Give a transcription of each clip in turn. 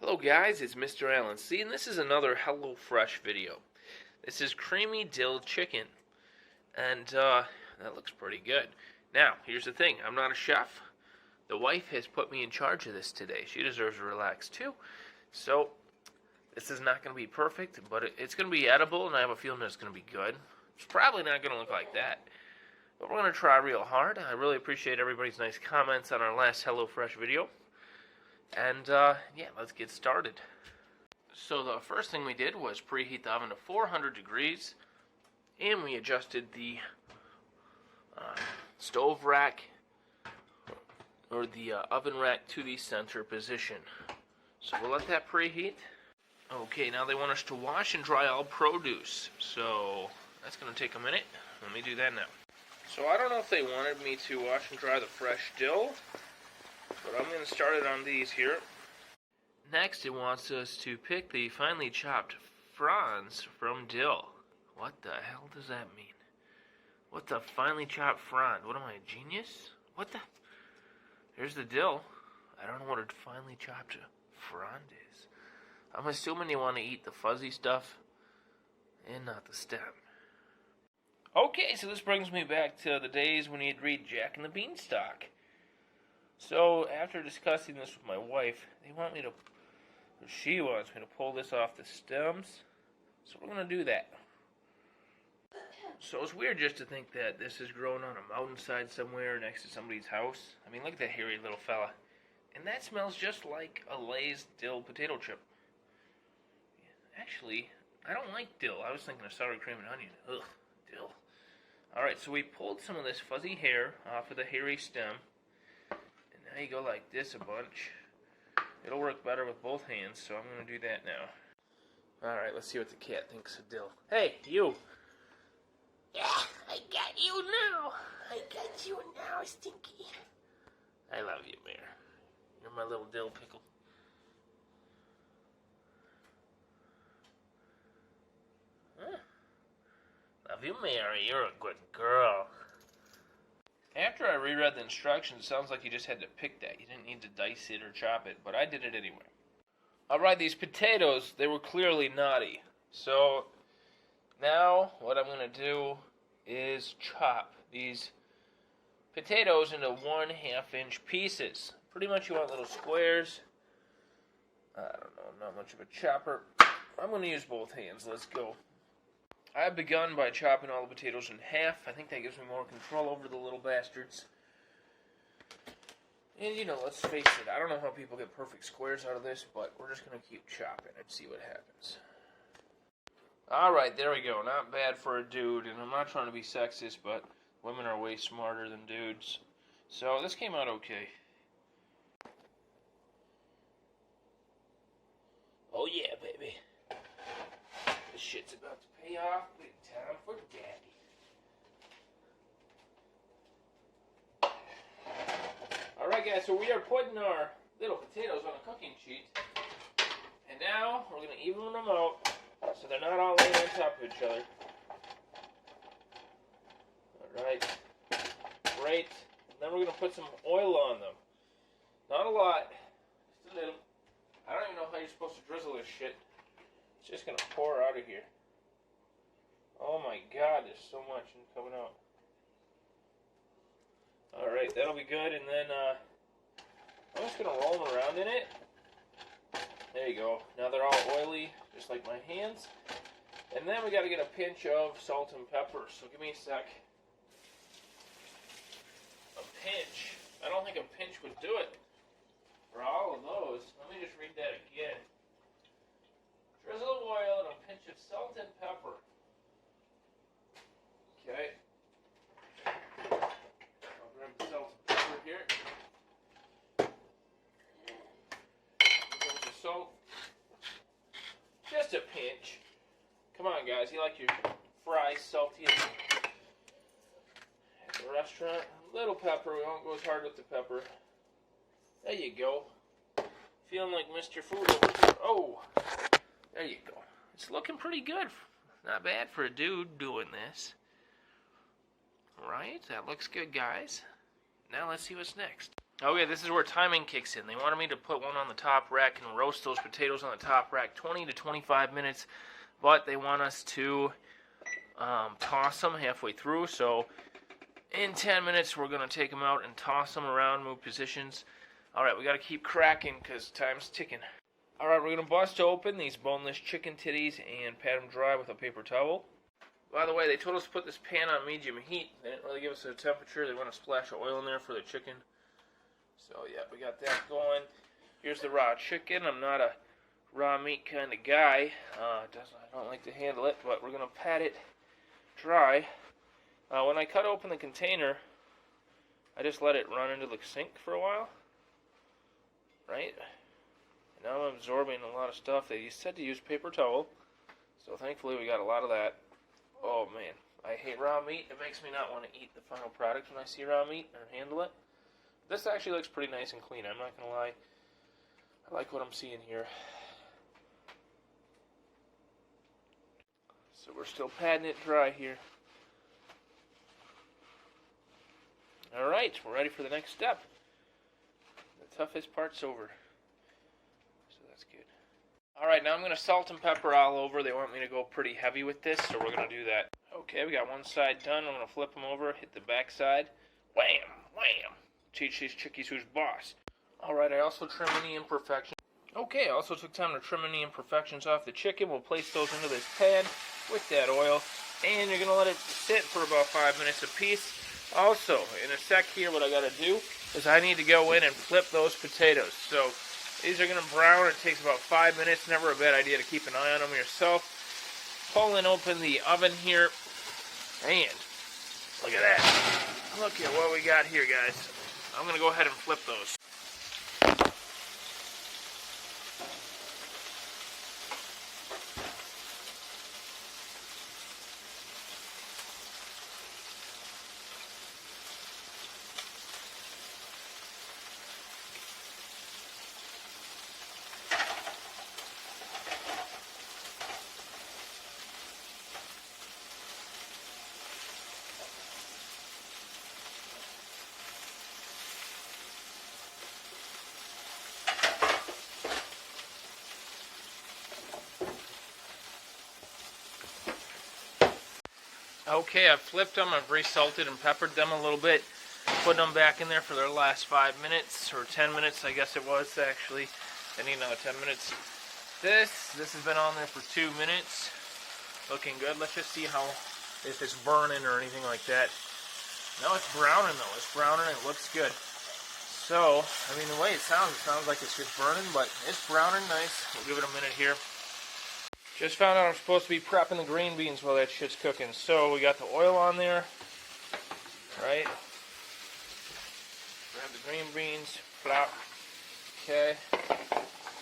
Hello guys, it's Mr. Allen C, and this is another HelloFresh video. This is creamy dill chicken, and that looks pretty good. Now, here's the thing, I'm not a chef. The wife has put me in charge of this today. She deserves to relax too. So, this is not going to be perfect, but it's going to be edible, and I have a feeling it's going to be good. It's probably not going to look like that, but we're going to try real hard. I really appreciate everybody's nice comments on our last HelloFresh video. And, yeah, let's get started. So the first thing we did was preheat the oven to 400 degrees, and we adjusted the stove rack, or the oven rack, to the center position. So we'll let that preheat. Okay, now they want us to wash and dry all produce, so that's going to take a minute. Let me do that now. So I don't know if they wanted me to wash and dry the fresh dill, but I'm going to start it on these here. Next, it wants us to pick the finely chopped fronds from dill. What the hell does that mean? What's a finely chopped frond? What am I, a genius? What the? Here's the dill. I don't know what a finely chopped frond is. I'm assuming you want to eat the fuzzy stuff and not the stem. Okay, so this brings me back to the days when you'd read Jack and the Beanstalk. So, after discussing this with my wife, she wants me to pull this off the stems. So we're going to do that. So it's weird just to think that this is grown on a mountainside somewhere next to somebody's house. I mean, look at that hairy little fella. And that smells just like a Lay's dill potato chip. Actually, I don't like dill. I was thinking of sour cream and onion. Ugh, dill. Alright, so we pulled some of this fuzzy hair off of the hairy stem. Now you go like this a bunch. It'll work better with both hands, so I'm going to do that now. Alright, let's see what the cat thinks of dill. Hey, you! Yeah, I got you now! I got you now, Stinky. I love you, Mare. You're my little dill pickle. Huh? Love you, Mary. You're a good girl. After I reread the instructions, it sounds like you just had to pick that. You didn't need to dice it or chop it, but I did it anyway. Alright, these potatoes, they were clearly naughty. So, now what I'm going to do is chop these potatoes into 1/2 inch pieces. Pretty much you want little squares. I don't know, not much of a chopper. I'm going to use both hands. Let's go. I've begun by chopping all the potatoes in half. I think that gives me more control over the little bastards. And, you know, let's face it, I don't know how people get perfect squares out of this, but we're just going to keep chopping and see what happens. Alright, there we go. Not bad for a dude, and I'm not trying to be sexist, but women are way smarter than dudes. So, this came out okay. Oh yeah, baby. This shit's about to pay off big time for Daddy. Alright guys, so we are putting our little potatoes on a cooking sheet. And now we're going to even them out so they're not all laying on top of each other. Alright. Great. And then we're going to put some oil on them. Not a lot. Just a little. I don't even know how you're supposed to drizzle this shit. It's just going to pour out of here. Oh my god, there's so much coming out. Alright, that'll be good, and then I'm just going to roll them around in it. There you go. Now they're all oily, just like my hands. And then we got to get a pinch of salt and pepper, so give me a sec. A pinch? I don't think a pinch would do it for all of those. Let me just read that again. Drizzle of oil and a pinch of salt and pepper. Okay. I'll grab the salt and pepper here. A pinch of salt. Just a pinch. Come on, guys. You like your fries salty at the restaurant? A little pepper. We won't go as hard with the pepper. There you go. Feeling like Mr. Food over here. Oh! There you go. It's looking pretty good. Not bad for a dude doing this. Right? That looks good, guys. Now let's see what's next. Okay, this is where timing kicks in. They wanted me to put one on the top rack and roast those potatoes on the top rack 20 to 25 minutes, but they want us to toss them halfway through. So in 10 minutes, we're going to take them out and toss them around, move positions. All right, we got to keep cracking because time's ticking. All right, we're going to bust open these boneless chicken titties and pat them dry with a paper towel. By the way, they told us to put this pan on medium heat. They didn't really give us a temperature. They want a splash of oil in there for the chicken. So, yeah, we got that going. Here's the raw chicken. I'm not a raw meat kind of guy. I don't like to handle it, but we're going to pat it dry. When I cut open the container, I just let it run into the sink for a while. Right? And now I'm absorbing a lot of stuff. They said to use paper towel. So, thankfully, we got a lot of that. Oh, man. I hate raw meat. It makes me not want to eat the final product when I see raw meat or handle it. This actually looks pretty nice and clean, I'm not going to lie. I like what I'm seeing here. So we're still patting it dry here. Alright, we're ready for the next step. The toughest part's over. So that's good. Alright, now I'm going to salt and pepper all over. They want me to go pretty heavy with this, so we're going to do that. Okay, we got one side done. I'm going to flip them over, hit the back side. Wham! Wham! Teach these chickies who's boss. Alright, I also trim any imperfections. Okay, I also took time to trim any imperfections off the chicken. We'll place those into this pan with that oil. And you're going to let it sit for about 5 minutes apiece. Also, in a sec here, what I got to do is I need to go in and flip those potatoes. So, these are going to brown. It takes about 5 minutes. Never a bad idea to keep an eye on them yourself. Pulling open the oven here. And, look at that. Look at what we got here, guys. I'm going to go ahead and flip those. Okay, I've flipped them, I've resalted and peppered them a little bit, putting them back in there for their last 5 minutes, or 10 minutes I guess it was actually. I need another 10 minutes. This has been on there for 2 minutes, looking good. Let's just see how, if it's burning or anything like that. No, it's browning though, it's browning and it looks good. So, I mean the way it sounds like it's just burning, but it's browning nice. We'll give it a minute here. Just found out I'm supposed to be prepping the green beans while that shit's cooking. So we got the oil on there, right? Grab the green beans, flop. Okay,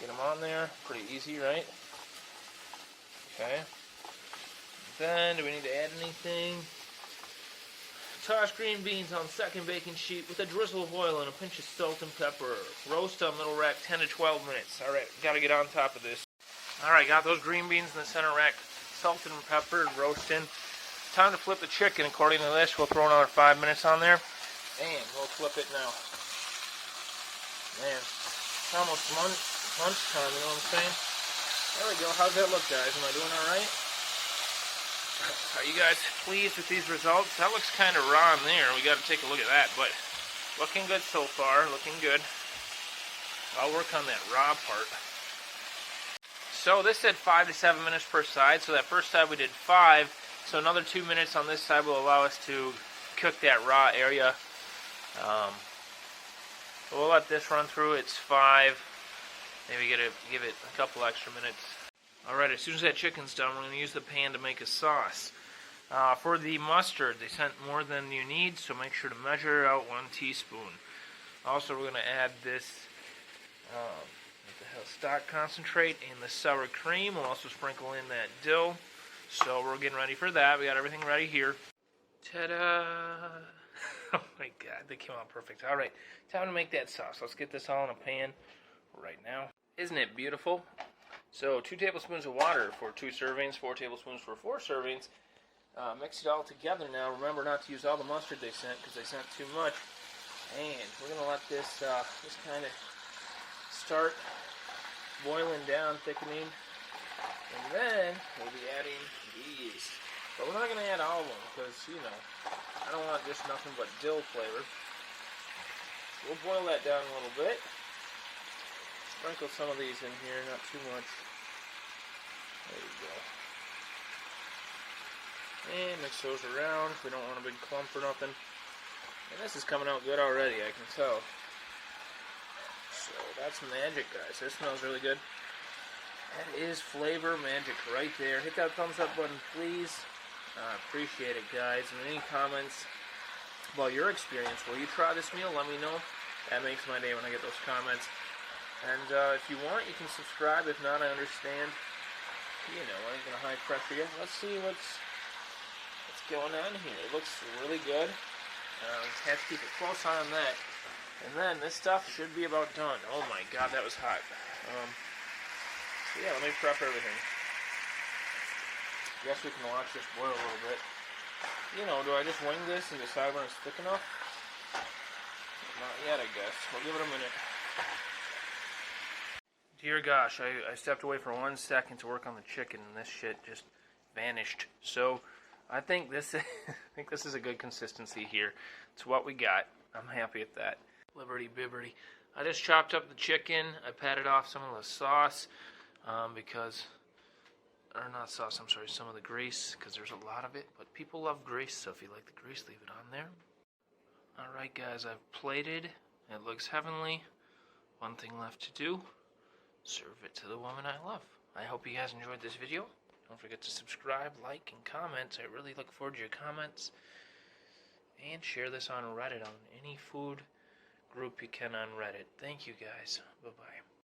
get them on there. Pretty easy, right? Okay. Then, do we need to add anything? Toss green beans on second baking sheet with a drizzle of oil and a pinch of salt and pepper. Roast on middle rack 10 to 12 minutes. Alright, gotta get on top of this. Alright, got those green beans in the center rack, salted and peppered, roasting. Time to flip the chicken. According to this, we'll throw another 5 minutes on there. And we'll flip it now. Man, it's almost lunchtime, you know what I'm saying? There we go. How's that look, guys? Am I doing alright? Are you guys pleased with these results? That looks kind of raw in there. We got to take a look at that, but looking good so far. Looking good. I'll work on that raw part. So this said 5 to 7 minutes per side. So that first side we did 5. So another 2 minutes on this side will allow us to cook that raw area. We'll let this run through. It's 5. Maybe give it a couple extra minutes. Alright, as soon as that chicken's done, we're going to use the pan to make a sauce. For the mustard, they sent more than you need, so make sure to measure out 1 teaspoon. Also, we're going to add this stock concentrate and the sour cream. We'll also sprinkle in that dill. So we're getting ready for that. We got everything ready here. Ta-da! Oh my god, they came out perfect. Alright, time to make that sauce. Let's get this all in a pan right now. Isn't it beautiful? So 2 tablespoons of water for 2 servings, 4 tablespoons for 4 servings. Mix it all together now. Remember not to use all the mustard they sent because they sent too much. And we're going to let this just kind of start boiling down, thickening. And then we'll be adding these. But we're not going to add all of them because, you know, I don't want just nothing but dill flavor. We'll boil that down a little bit. Sprinkle some of these in here, not too much. There you go. And mix those around. We don't want a big clump or nothing. And this is coming out good already, I can tell. So that's magic, guys. This smells really good. That is flavor magic right there. Hit that thumbs up button, please. Appreciate it, guys. And any comments about your experience, will you try this meal? Let me know. That makes my day when I get those comments. And if you want, you can subscribe. If not, I understand. You know, I ain't gonna high pressure you. Let's see what's going on here. It looks really good. Have to keep a close eye on that. And then this stuff should be about done. Oh my God, that was hot. So yeah, let me prep everything. Guess we can watch this boil a little bit. You know, do I just wing this and decide when it's thick enough? Not yet, I guess. We'll give it a minute. Dear gosh, I stepped away for 1 second to work on the chicken, and this shit just vanished. So I think this is a good consistency here. It's what we got. I'm happy with that. Liberty bibberty. I just chopped up the chicken. I patted off some of the sauce or not sauce, I'm sorry, some of the grease, because there's a lot of it. But people love grease, so if you like the grease, leave it on there. Alright guys, I've plated. It looks heavenly. One thing left to do. Serve it to the woman I love. I hope you guys enjoyed this video. Don't forget to subscribe, like, and comment. I really look forward to your comments. And share this on Reddit, on any food group you can on Reddit. Thank you guys. Bye-bye.